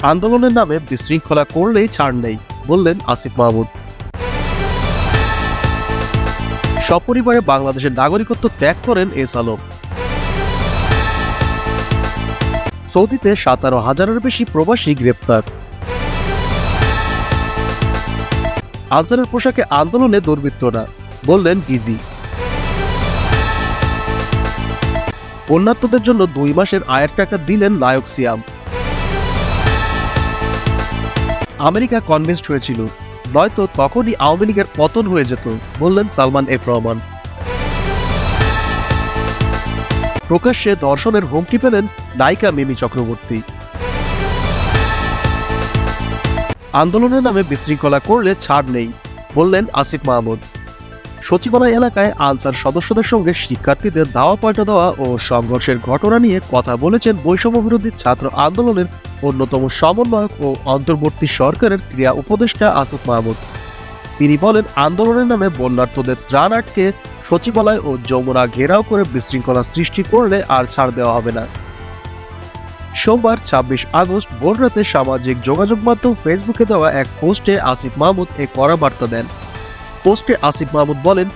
আন্দোলনের নামে বিশৃঙ্খলা করলেই ছাড় নেই, বললেন আসিফ মাহমুদ। সপরিবারে বাংলাদেশের নাগরিকত্ব ত্যাগ করেন এস আলম। সৌদিতে 17,000-এর বেশি প্রবাসী গ্রেপ্তার। আনসারের পোশাকে আন্দোলনে দুর্বৃত্তরা, বললেন ডিজি। বন্যার্তদের জন্য 2 মাসের আয়ের টাকা দিলেন নায়ক সিয়াম। আমেরিকা কনভিন্সড হয়েছিল, নয়তো তখনই আওয়ামী লীগের পতন হয়ে যেত, বললেন সালমান এফ রহমান। প্রকাশ্যে ধর্ষণের হুমকি পেলেন নায়িকা মিমি চক্রবর্তী। আন্দোলনের নামে বিশৃঙ্খলা করলে ছাড় নেই, বললেন আসিফ মাহমুদ। সচিবালয় এলাকায় আনসার সদস্যদের সঙ্গে শিক্ষার্থীদের ধাওয়া পাল্টা দেওয়া ও সংঘর্ষের ঘটনা নিয়ে কথা বলেছেন বৈষম্য বিরোধী ছাত্র আন্দোলনের অন্যতম সমন্বয়ক ও অন্তর্বর্তী সরকারের ক্রীড়া উপদেষ্টা আসিফ মাহমুদ। তিনি বলেন, আন্দোলনের নামে বন্যার্তদের ত্রাণ আটকে সচিবালয় ও যমুনা ঘেরাও করে বিশৃঙ্খলা সৃষ্টি করলে আর ছাড় দেওয়া হবে না। সোমবার 26 আগস্ট ভোররাতে সামাজিক যোগাযোগ মাধ্যম ফেসবুকে দেওয়া এক পোস্টে আসিফ মাহমুদ এ কড়া বার্তা দেন। পোস্টে আসিফ মাহমুদ বলেন,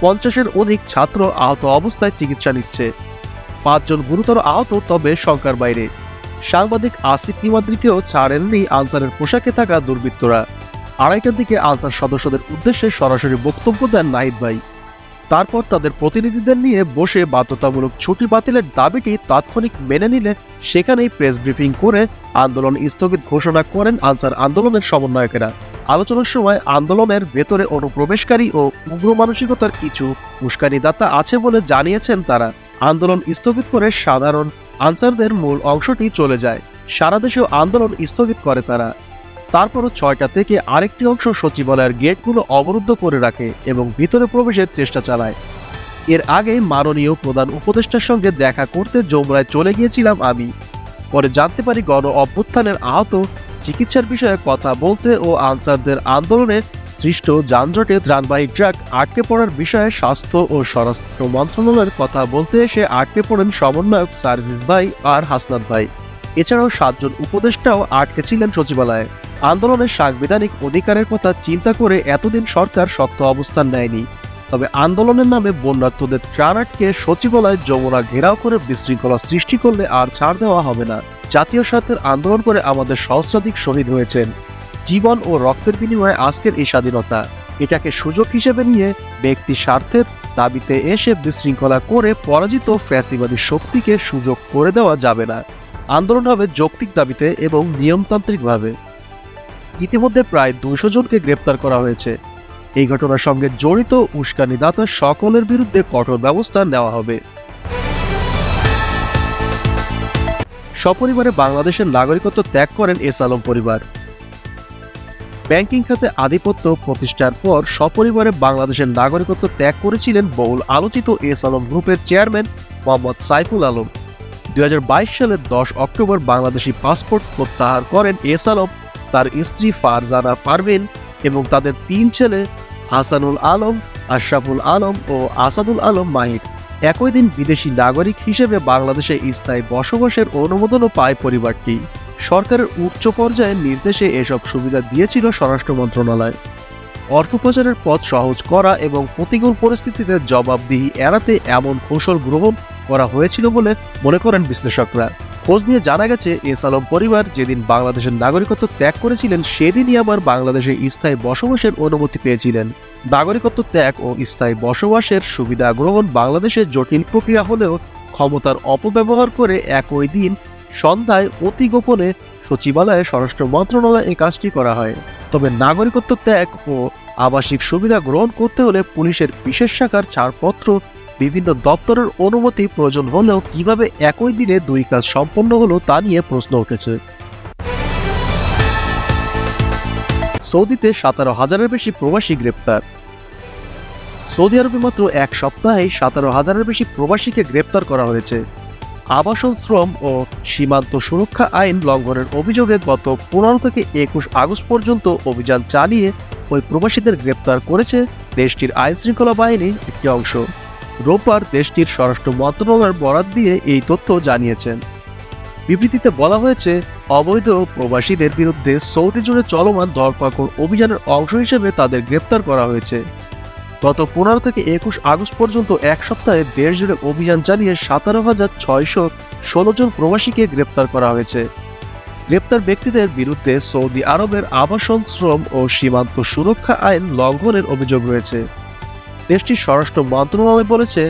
50-এর অধিক ছাত্র আহত অবস্থায় চিকিৎসা নিচ্ছে। 5 জন গুরুতর আহত, তবে শঙ্কার বাইরে। সাংবাদিক আসিফ নিমাদ্রিকেও ছাড়েননি আনসারের পোশাকে থাকা দুর্বৃত্তরা। 2:30টার দিকে আনসার সদস্যদের উদ্দেশ্যে সরাসরি বক্তব্য দেন নাহিদ ভাই। তারপর তাদের প্রতিনিধিদের নিয়ে বসে বাধ্যতামূলক ছুটি বাতিলের দাবিটি তাৎক্ষণিক মেনে নিলে সেখানেই প্রেস ব্রিফিং করে আন্দোলন স্থগিত ঘোষণা করেন আনসার আন্দোলনের সমন্বয়কেরা। আলোচনার সময় আন্দোলনের ভেতরে অনুপ্রবেশকারী ও উগ্র মানসিকতার কিছু উস্কানিদাতা আছে বলে জানিয়েছেন তারা। আন্দোলন স্থগিত করে সাধারণ আনসারদের মূল অংশটি চলে যায়। সারা দেশেও আন্দোলন স্থগিত করে তারা। তারপরও 6টা থেকে আরেকটি অংশ সচিবালয়ের গেটগুলো অবরুদ্ধ করে রাখে এবং ভিতরে প্রবেশের চেষ্টা চালায়। এর আগে মাননীয় প্রধান উপদেষ্টার সঙ্গে দেখা করতে যমুনায় চলে গিয়েছিলাম আমি। পরে জানতে পারি গণ অভ্যুত্থানের আহত চিকিৎসার বিষয়ে কথা বলতে ও আনসারদের আন্দোলনে সৃষ্ট যানজটে ত্রাণবাহী ট্রাক আটকে পড়ার বিষয়ে স্বাস্থ্য ও স্বরাষ্ট্র মন্ত্রণালয়ের কথা বলতে এসে আটকে পড়েন সমন্বয়ক সার্জিস ভাই আর হাসনাত ভাই। এছাড়াও 7 জন উপদেষ্টাও আটকে ছিলেন সচিবালয়ে। আন্দোলনের সাংবিধানিক অধিকারের কথা চিন্তা করে এতদিন সরকার শক্ত অবস্থান নেয়নি। তবে আন্দোলনের নামে বন্যার্তদের ত্রাণ আটকে সচিবালয় যমুনা ঘেরাও করে বিশৃঙ্খলা সৃষ্টি করলে আর ছাড় দেওয়া হবে না। জাতীয় স্বার্থের আন্দোলন করে আমাদের সহস্রাধিক শহীদ হয়েছেন। জীবন ও রক্তের বিনিময়ে আজকের এই স্বাধীনতা, এটাকে সুযোগ হিসেবে নিয়ে ব্যক্তি স্বার্থের দাবিতে এসে বিশৃঙ্খলা করে পরাজিত ফ্যাসিবাদী শক্তিকে সুযোগ করে দেওয়া যাবে না। আন্দোলন হবে যৌক্তিক দাবিতে এবং নিয়মতান্ত্রিকভাবে। ইতিমধ্যে প্রায় 200 জনকে গ্রেপ্তার করা হয়েছে। এই ঘটনার সঙ্গে জড়িত উস্কানিদাতা সকলের বিরুদ্ধে কঠোর ব্যবস্থা নেওয়া হবে। সপরিবারে বাংলাদেশের নাগরিকত্ব ত্যাগ করেন এস আলম পরিবার। ব্যাংকিং খাতে আধিপত্য প্রতিষ্ঠার পর সপরিবারে বাংলাদেশের নাগরিকত্ব ত্যাগ করেছিলেন বহুল আলোচিত এস আলম গ্রুপের চেয়ারম্যান মোহাম্মদ সাইফুল আলম। 2022 সালের 10 অক্টোবর বাংলাদেশি পাসপোর্ট প্রত্যাহার করেন এস আলম, তার স্ত্রী ফারজানা পারভিন এবং তাদের 3 ছেলে হাসানুল আলম, আশরাফুল আলম ও আসাদুল আলম মাহির। একই দিন বিদেশি নাগরিক হিসেবে বাংলাদেশে স্থায়ী বসবাসের অনুমোদনও পায় পরিবারটি। সরকারের উচ্চ পর্যায়ের নির্দেশে এসব সুবিধা দিয়েছিল স্বরাষ্ট্র মন্ত্রণালয়। অর্থ পাচারের পথ সহজ করা এবং প্রতিকূল পরিস্থিতিতে জবাবদিহি এড়াতে এমন কৌশল গ্রহণ করা হয়েছিল বলে মনে করেন বিশ্লেষকরা। খোঁজ নিয়ে জানা গেছে, এস আলম পরিবার যেদিন বাংলাদেশের নাগরিকত্ব ত্যাগ করেছিলেন সেদিনই আবার বাংলাদেশে স্থায়ী বসবাসের অনুমতি পেয়েছিলেন। নাগরিকত্ব ত্যাগ ও স্থায়ী বসবাসের সুবিধা গ্রহণ বাংলাদেশের জটিল প্রক্রিয়া হলেও ক্ষমতার অপব্যবহার করে একই দিন সন্ধ্যায় অতি গোপনে সচিবালয়ে স্বরাষ্ট্র মন্ত্রণালয়ে এই কাজটি করা হয়। তবে নাগরিকত্ব ত্যাগ ও আবাসিক সুবিধা গ্রহণ করতে হলে পুলিশের বিশেষ শাখার ছাড়পত্র, বিভিন্ন দপ্তরের অনুমতি প্রয়োজন হলেও কিভাবে একই দিনে 2 কাজ সম্পন্ন হলো তা নিয়ে প্রশ্ন উঠেছে। সৌদিতে 17,000-এর বেশি প্রবাসী গ্রেপ্তার। সৌদি আরবে মাত্র 1 সপ্তাহেই 17,000-এর বেশি প্রবাসীকে গ্রেপ্তার করা হয়েছে। আবাসন, শ্রম ও সীমান্ত সুরক্ষা আইন লঙ্ঘনের অভিযোগে গত 15 থেকে 21 আগস্ট পর্যন্ত অভিযান চালিয়ে ওই প্রবাসীদের গ্রেপ্তার করেছে দেশটির আইনশৃঙ্খলা বাহিনীর একটি অংশ। রোববার দেশটির স্বরাষ্ট্র মন্ত্রণালয়ের বরাত দিয়ে এই তথ্য জানিয়েছেন। বিবৃতিতে বলা হয়েছে, অবৈধ প্রবাসীদের বিরুদ্ধে সৌদি জুড়ে চলমান ধরপাকড় অভিযানের অংশ হিসেবে তাদের গ্রেপ্তার করা হয়েছে। গত 15 থেকে 21 আগস্ট পর্যন্ত এক সপ্তাহে দেশ জুড়ে অভিযান চালিয়ে 17,616 জন প্রবাসীকে গ্রেপ্তার করা হয়েছে। গ্রেপ্তার ব্যক্তিদের বিরুদ্ধে সৌদি আরবের আবাসন, শ্রম ও সীমান্ত সুরক্ষা আইন লঙ্ঘনের অভিযোগ রয়েছে। দেশটির স্বরাষ্ট্র মন্ত্রণালয় বলেছে,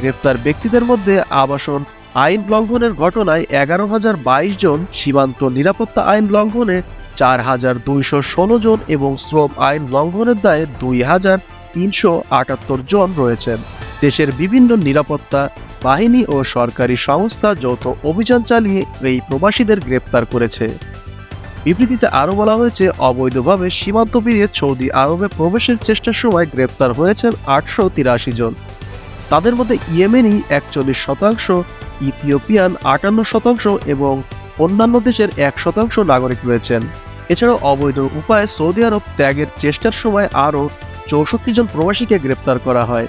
গ্রেপ্তার ব্যক্তিদের মধ্যে আবাসন আইন লঙ্ঘনের ঘটনায় 11,022 জন, সীমান্ত নিরাপত্তা আইন লঙ্ঘনে 4,216 জন এবং শ্রম আইন লঙ্ঘনের দায়ে 2,378 জন রয়েছেন। দেশের বিভিন্ন নিরাপত্তা বাহিনী ও সরকারি সংস্থা যৌথ অভিযান চালিয়ে এই প্রবাসীদের গ্রেপ্তার করেছে। বিবৃতিতে আরও বলা হয়েছে, অবৈধভাবে সীমান্ত পেরিয়ে সৌদি আরবে প্রবেশের চেষ্টার সময় গ্রেপ্তার হয়েছেন 883 জন। তাদের মধ্যে ইয়েমেনি 41%, ইথিওপিয়ান 58% এবং অন্যান্য দেশের 1% নাগরিক রয়েছেন। এছাড়াও অবৈধ উপায়ে সৌদি আরব ত্যাগের চেষ্টার সময় আরও 64 জন প্রবাসীকে গ্রেপ্তার করা হয়।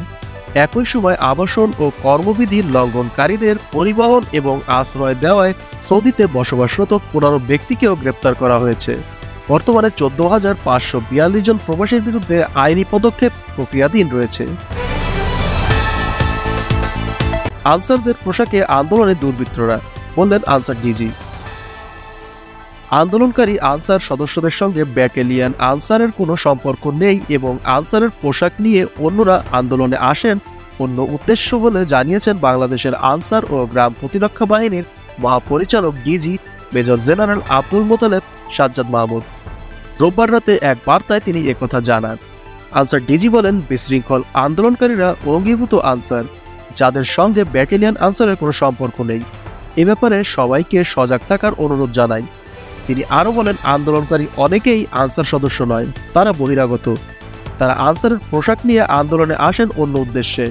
একই সময় আবাসন ও কর্মবিধির লঙ্ঘনকারীদের পরিবহন এবং আশ্রয় দেওয়ায় সৌদিতে বসবাসরত 15 ব্যক্তিকেও গ্রেপ্তার করা হয়েছে। বর্তমানে 14,542 জন প্রবাসীর বিরুদ্ধে আইনি পদক্ষেপ প্রক্রিয়াধীন রয়েছে। আনসারদের পোশাকে আন্দোলনে দুর্বৃত্তরা, বললেন আনসার ডিজি। আন্দোলনকারী আনসার সদস্যদের সঙ্গে ব্যাটালিয়ন আনসারের কোনো সম্পর্ক নেই এবং আনসারের পোশাক নিয়ে অন্যরা আন্দোলনে আসেন অন্য উদ্দেশ্য বলে জানিয়েছেন বাংলাদেশের আনসার ও গ্রাম প্রতিরক্ষা বাহিনীর মহাপরিচালক DG major general Abdul Motaleb Sajjad Mahmud. রোববার রাতে এক বার্তায় তিনি একথা জানান। আনসার ডিজি বলেন, বিশৃঙ্খল আন্দোলনকারীরা অঙ্গীভূত আনসার, যাদের সঙ্গে ব্যাটালিয়ন আনসারের কোনো সম্পর্ক নেই। এ ব্যাপারে সবাইকে সজাগ থাকার অনুরোধ জানাই। তিনি আরও বলেন, আন্দোলনকারী অনেকেই আনসার সদস্য নয়, তারা বহিরাগত। তারা আনসারের পোশাক নিয়ে আন্দোলনে আসেন অন্য উদ্দেশ্যে।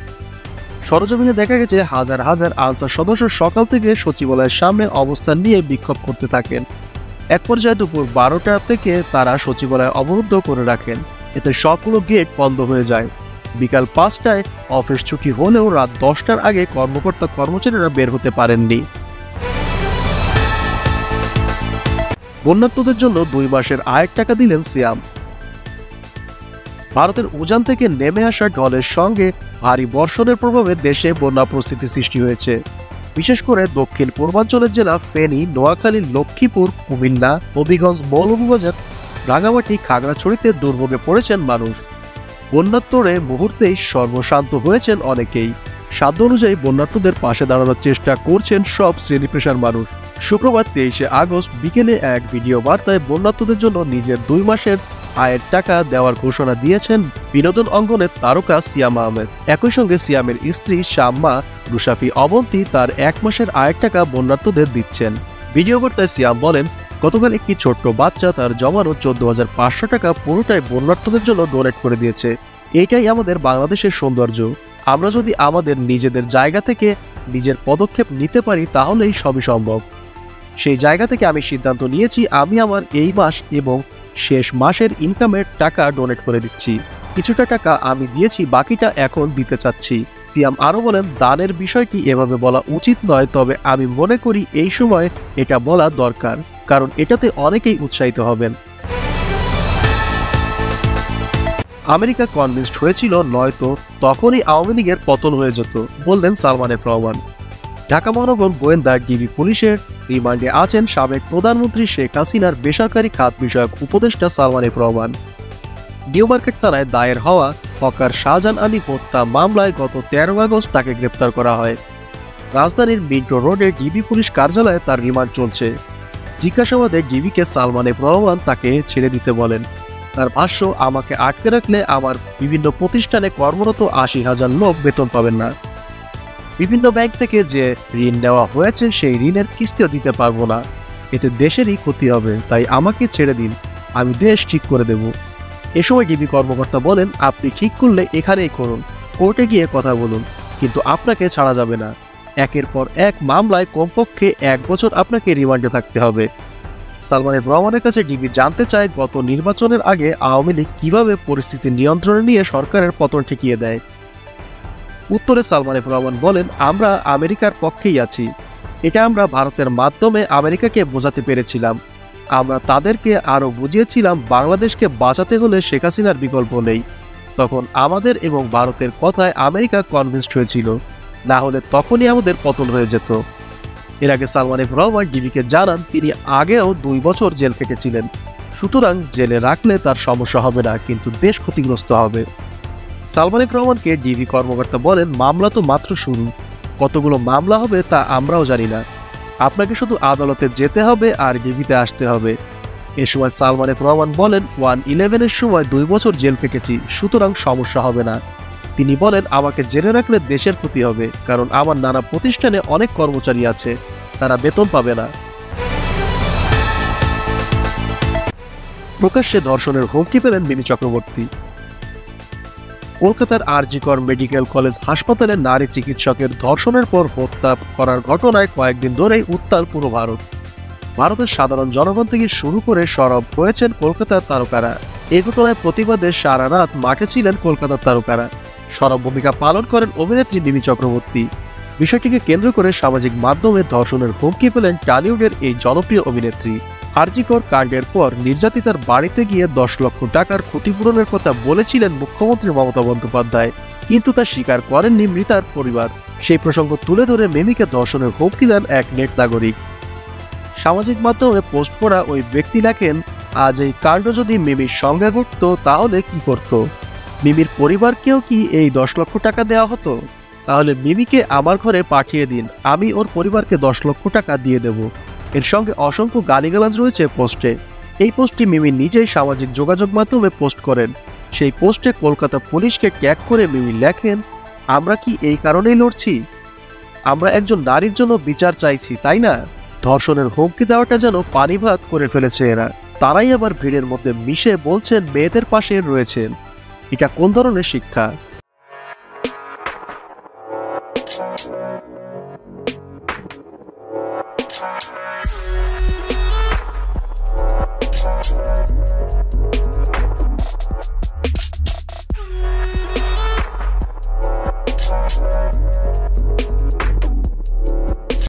সরজমিনে দেখা গেছে, হাজার হাজার আনসার সদস্য সকাল থেকে সচিবালয়ের সামনে অবস্থান নিয়ে বিক্ষোভ করতে থাকেন। এক পর্যায়ে দুপুর 12টা থেকে তারা সচিবালয় অবরুদ্ধ করে রাখেন। এতে সবগুলো গেট বন্ধ হয়ে যায়। বিকাল 5টায় অফিস ছুটি হলেও রাত 10টার আগে কর্মকর্তা কর্মচারীরা বের হতে পারেননি। বন্যার্তদের জন্য 2 মাসের আয়ের টাকা দিলেন সিয়াম। ভারতের উজান থেকে নেমে আসা ঢলের সঙ্গে ভারী বর্ষণের প্রভাবে দেশে বন্যা পরিস্থিতি সৃষ্টি হয়েছে। বিশেষ করে দক্ষিণ পূর্বাঞ্চলের জেলা ফেনী, নোয়াখালী, লক্ষ্মীপুর, কুমিল্লা, হবিগঞ্জ, মৌলভীবাজার, রাঙামাটি, খাগড়াছড়িতে দুর্ভোগে পড়েছেন মানুষ। বন্যার তোড়ে মুহূর্তেই সর্বশান্ত হয়েছেন অনেকেই। সাধ্য অনুযায়ী বন্যার্তদের পাশে দাঁড়ানোর চেষ্টা করছেন সব শ্রেণী পেশার মানুষ। শুক্রবার 23শে আগস্ট বিকেলে এক ভিডিও বার্তায় বন্যার্তদের জন্য নিজের 2 মাসের আয়ের টাকা দেওয়ার ঘোষণা দিয়েছেন বিনোদন অঙ্গনের তারকা সিয়াম আহমেদ। একই সঙ্গে সিয়ামের স্ত্রী শাম্মা রুশাফি অবন্তী তার 1 মাসের আয়ের টাকা বন্যার্তদের দিচ্ছেন। ভিডিও বার্তায় সিয়াম বলেন, গতকাল একটি ছোট্ট বাচ্চা তার জমানো 14,500 টাকা পুরোটাই বন্যার্তদের জন্য ডোনেট করে দিয়েছে। এটাই আমাদের বাংলাদেশের সৌন্দর্য। আমরা যদি আমাদের নিজেদের জায়গা থেকে নিজের পদক্ষেপ নিতে পারি তাহলেই সবই সম্ভব। সেই জায়গা থেকে আমি সিদ্ধান্ত নিয়েছি, আমি আমার এই মাস এবং শেষ মাসের ইনকামের টাকা ডোনেট করে দিচ্ছি। কিছুটা টাকা আমি দিয়েছি, বাকিটা এখন দিতে চাচ্ছি। সিয়াম আরও বলেন, দানের বিষয়টি এভাবে বলা উচিত নয়, তবে আমি মনে করি এই সময় এটা বলা দরকার, কারণ এটাতে অনেকেই উৎসাহিত হবেন। আমেরিকা কনভিন্সড হয়েছিল, নয়তো তখনই আওয়ামী লীগের পতন হয়ে যেত, বললেন সালমান এফ রহমান। ঢাকা মহানগর গোয়েন্দা ডিবি পুলিশের রিমান্ডে আছেন সাবেক প্রধানমন্ত্রী শেখ হাসিনার বেসরকারি খাত বিষয়ক উপদেষ্টা Salman F Rahman. New market থানায় দায়ের হওয়া হকার শাহজাহান আলী হত্যা মামলায় গত 13 আগস্ট তাকে গ্রেপ্তার করা হয়। রাজধানীর মিন্টো রোডে ডিবি পুলিশ কার্যালয়ে তার রিমান্ড চলছে। জিজ্ঞাসাবাদে ডিবিকে সালমান এফ রহমান তাকে ছেড়ে দিতে বলেন। তার ভাষ্য, আমাকে আটকে রাখলে আমার বিভিন্ন প্রতিষ্ঠানে কর্মরত 80,000 লোক বেতন পাবেন না। বিভিন্ন ব্যাংক থেকে যে ঋণ নেওয়া হয়েছে সেই ঋণের কিস্তিও দিতে পারবো না। এতে দেশেরই ক্ষতি হবে, তাই আমাকে ছেড়ে দিন, আমি দেশ ঠিক করে দেব। এ সময় ডিবি কর্মকর্তা বলেন, আপনি ঠিক করলে এখানেই করুন, কোর্টে গিয়ে কথা বলুন, কিন্তু আপনাকে ছাড়া যাবে না। একের পর এক মামলায় কমপক্ষে 1 বছর আপনাকে রিমান্ডে থাকতে হবে। সালমান এফ রহমানের কাছে ডিবি জানতে চায়, গত নির্বাচনের আগে আওয়ামী লীগ কিভাবে পরিস্থিতি নিয়ন্ত্রণে নিয়ে সরকারের পতন ঠেকিয়ে দেয়। উত্তরে সালমান এফ রহমান বলেন, আমরা আমেরিকার পক্ষেই আছি। এটা আমরা ভারতের মাধ্যমে আমেরিকাকে বোঝাতে পেরেছিলাম। আমরা তাদেরকে আরও বুঝিয়েছিলাম বাংলাদেশকে বাঁচাতে হলে শেখ হাসিনার বিকল্প নেই। তখন আমাদের এবং ভারতের কথায় আমেরিকা কনভিন্সড হয়েছিল, না হলে তখনই আমাদের পতন হয়ে যেত। এর আগে সালমান এফ রহমান ডিবিকে জানান তিনি আগেও 2 বছর জেল কেটেছিলেন, সুতরাং জেলে রাখলে তার সমস্যা হবে না, কিন্তু দেশ ক্ষতিগ্রস্ত হবে। সালমান এফ রহমানকে ডিবি কর্মকর্তা বলেন, মামলা তো মাত্র শুরু, কতগুলো মামলা হবে তা আমরাও জানি না, আপনাকে শুধু আদালতে যেতে হবে আর ডিবিতে আসতে হবে। এ সময় সালমান এফ রহমান বলেন, 1/11-এর সময় 2 বছর জেল কেটেছি, সুতরাং সমস্যা হবে না। তিনি বলেন, আমাকে জেলে রাখলে দেশের ক্ষতি হবে, কারণ আমার নানা প্রতিষ্ঠানে অনেক কর্মচারী আছে, তারা বেতন পাবে না। প্রকাশ্যে ধর্ষণের হুমকি পেলেন মিমি চক্রবর্তী। কলকাতার আরজি কর মেডিকেল কলেজ হাসপাতালে নারী চিকিৎসকের ধর্ষণের পর হত্যা করার ঘটনায় কয়েকদিন ধরেই উত্তাল পুরো ভারত। ভারতের সাধারণ জনগণ থেকে শুরু করে সরব হয়েছেন কলকাতার তারকারা। এই ঘটনায় প্রতিবাদে সারা রাত মাঠে ছিলেন কলকাতার তারকারা। সরব ভূমিকা পালন করেন অভিনেত্রী মিমি চক্রবর্তী। বিষয়টিকে কেন্দ্র করে সামাজিক মাধ্যমে ধর্ষণের হুমকি পেলেন টলিউডের এই জনপ্রিয় অভিনেত্রী। আরজি কর কাণ্ডের পর নির্যাতিতার বাড়িতে গিয়ে 10 লক্ষ টাকার ক্ষতিপূরণের কথা বলেছিলেন মুখ্যমন্ত্রী মমতা বন্দ্যোপাধ্যায়, কিন্তু তা স্বীকার করেননি মৃতার পরিবার। সেই প্রসঙ্গ তুলে ধরে মিমিকে ধর্ষণের হুমকি দেন এক নেট নাগরিক। সামাজিক মাধ্যমে পোস্ট করা ওই ব্যক্তি লেখেন, আজ এই কাণ্ড যদি মিমির সঙ্গে ঘটত তাহলে কি করত? মিমির পরিবারকেও কি এই 10 লক্ষ টাকা দেওয়া হতো? তাহলে মিমিকে আমার ঘরে পাঠিয়ে দিন, আমি ওর পরিবারকে 10 লক্ষ টাকা দিয়ে দেব। এর সঙ্গে অসংখ্য গালিগালাজ রয়েছে পোস্টে। এই পোস্টটি মিমি নিজেই সামাজিক যোগাযোগ মাধ্যমে পোস্ট করেন। সেই পোস্টে কলকাতা পুলিশকে ট্যাগ করে মিমি লেখেন, আমরা কি এই কারণেই লড়ছি? আমরা একজন নারীর জন্য বিচার চাইছি, তাই না? ধর্ষণের হুমকি দেওয়াটা যেন পানিভাত করে ফেলেছে এরা। তারাই আবার ভিড়ের মধ্যে মিশে বলছেন মেয়েদের পাশে রয়েছেন। এটা কোন ধরনের শিক্ষা?